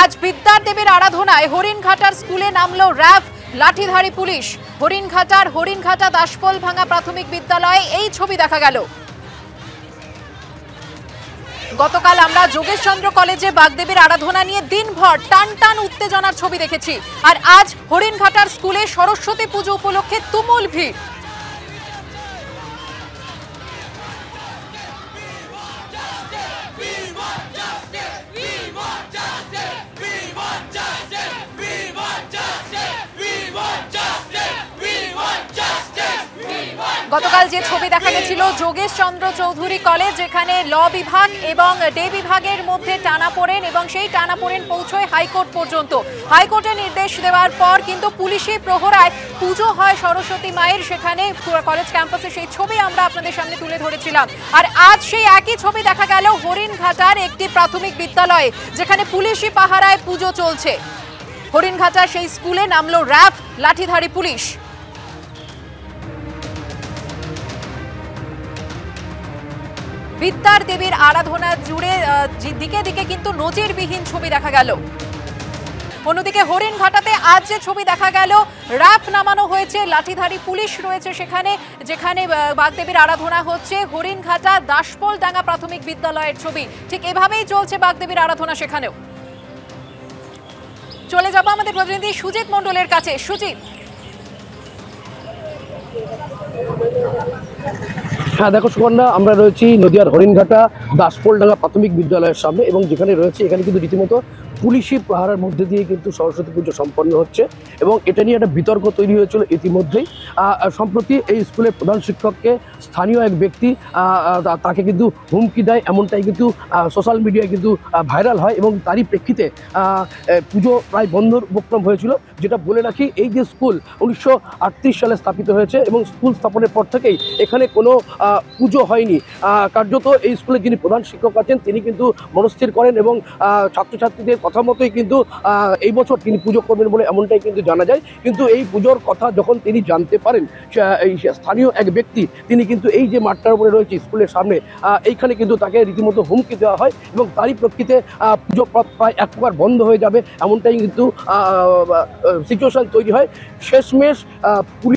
আজ বিদ্যার দেবীর আরাধনায় হরিণঘাটার স্কুলে নামলো র্যাব, লাঠিধারী পুলিশ। হরিণঘাটা দাসপোল ভাঙা প্রাথমিক বিদ্যালয়ে এই ছবি দেখা গেল। গতকাল আমরা যোগেশচন্দ্র কলেজে বাগদেবীর আরাধনা নিয়ে দিনভর টান উত্তেজনার ছবি দেখেছি, আর আজ হরিণঘাটার স্কুলে সরস্বতী পুজো উপলক্ষে তুমুল ভিড়। গতকাল যে ছবি দেখা গেছিল যোগেশচন্দ্র চৌধুরী কলেজ, যেখানে ল বিভাগ এবং ডে বিভাগের মধ্যে টানাপোড়েন, এবং সেই টানাপোড়েন পৌঁছয় হাইকোর্ট পর্যন্ত। হাইকোর্টের নির্দেশ দেওয়ার পর কিন্তু পুলিশি প্রহরায় পুজো হয় সরস্বতী মায়ের, সেখানে কলেজ ক্যাম্পাসে সেই ছবি আমরা আপনাদের সামনে তুলে ধরেছিলাম। আর আজ সেই একই ছবি দেখা গেল হরিণঘাটার একটি প্রাথমিক বিদ্যালয়ে, যেখানে পুলিশি পাহারায় পুজো চলছে। হরিণঘাটার সেই স্কুলে নামলো র্যাব, লাঠিধারী পুলিশ। বিদ্যার দেবীর আরাধনা জুড়ে দিকে দিকে কিন্তু নজিরবিহীন ছবি দেখা গেল। অন্যদিকে হরিণঘাটাতে আজ যে ছবি দেখা গেল, র্যাব নামানো হয়েছে, লাঠিধারী পুলিশ রয়েছে সেখানে, যেখানে বাগদেবীর আরাধনা হচ্ছে। হরিণঘাটা দাসপোল ডাঙ্গা প্রাথমিক বিদ্যালয়ের ছবি। ঠিক এভাবেই চলছে বাগদেবীর আরাধনা সেখানেও। চলে যাব আমাদের প্রতিনিধি সুজিত মণ্ডলের কাছে। সুজিত, হ্যাঁ দেখো সুকন্যা, আমরা রয়েছি নদিয়ার হরিণঘাটা দাসপোলডাঙ্গা প্রাথমিক বিদ্যালয়ের সামনে, এবং যেখানে রয়েছে এখানে কিন্তু রীতিমতো পুলিশি পাহারার মধ্যে দিয়ে কিন্তু সরস্বতী পুজো সম্পন্ন হচ্ছে, এবং এটা নিয়ে একটা বিতর্ক তৈরি হয়েছিল ইতিমধ্যেই। সম্প্রতি এই স্কুলের প্রধান শিক্ষককে স্থানীয় এক ব্যক্তি তাকে কিন্তু হুমকি দেয়, এমনটাই কিন্তু সোশ্যাল মিডিয়ায় কিন্তু ভাইরাল হয়, এবং তারই প্রেক্ষিতে পুজো প্রায় বন্ধর উপক্রম হয়েছিল। যেটা বলে রাখি, এই যে স্কুল 1938 সালে স্থাপিত হয়েছে, এবং স্কুল স্থাপনের পর থেকেই এখানে কোনো পুজো হয়নি। কার্যত এই স্কুলের যিনি প্রধান শিক্ষক আছেন তিনি কিন্তু মনস্থির করেন, এবং ছাত্রছাত্রীদের কথা মতোই কিন্তু এই বছর তিনি পুজো করবেন বলে এমনটাই কিন্তু জানা যায়। কিন্তু এই পুজোর কথা যখন তিনি জানতে পারেন, এই স্থানীয় এক ব্যক্তি তিনি কিন্তু এই যে মাঠটার উপরে রয়েছে স্কুলের সামনে, এইখানে কিন্তু তাকে রীতিমতো হুমকি দেওয়া হয়, এবং তারই প্রেক্ষিতে পুজো প্রায় এক প্রকার বন্ধ হয়ে যাবে এমনটাই কিন্তু সিচুয়েশন তৈরি হয়। শেষমেশ পুলিশ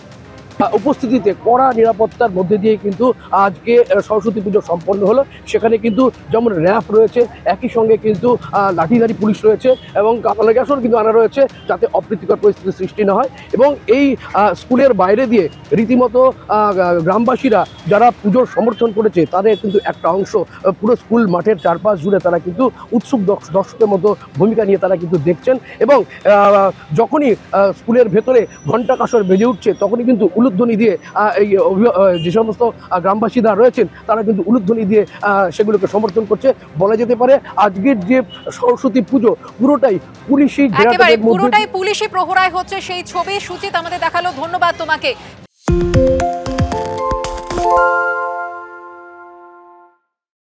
উপস্থিতিতে কড়া নিরাপত্তার মধ্যে দিয়ে কিন্তু আজকে সরস্বতী পুজো সম্পন্ন হলো। সেখানে কিন্তু যেমন র্যাব রয়েছে, একই সঙ্গে কিন্তু লাঠিধারী পুলিশ রয়েছে, এবং কাঁচালা গ্যাসও কিন্তু আনা রয়েছে, যাতে অপ্রীতিকর পরিস্থিতির সৃষ্টি না হয়। এবং এই স্কুলের বাইরে দিয়ে রীতিমতো গ্রামবাসীরা যারা পুজোর সমর্থন করেছে তাদের কিন্তু একটা অংশ পুরো স্কুল মাঠের চারপাশ জুড়ে তারা কিন্তু উৎসুক দর্শকের মতো ভূমিকা নিয়ে তারা কিন্তু দেখছেন, এবং যখনই স্কুলের ভেতরে ঘণ্টা কাসর বেজে উঠছে তখনই কিন্তু উলুধ্বনি দিয়ে এই যে সমস্ত গ্রামবাসীরা রয়েছেন তারা কিন্তু উলুধ্বনি দিয়ে সেগুলোকে সমর্থন করছে। বলা যেতে পারে আজকের যে সরস্বতী পুজো পুরোটাই পুলিশি প্রহরায় হচ্ছে সেই ছবি সুজিত আমাদের দেখালো। ধন্যবাদ তোমাকে।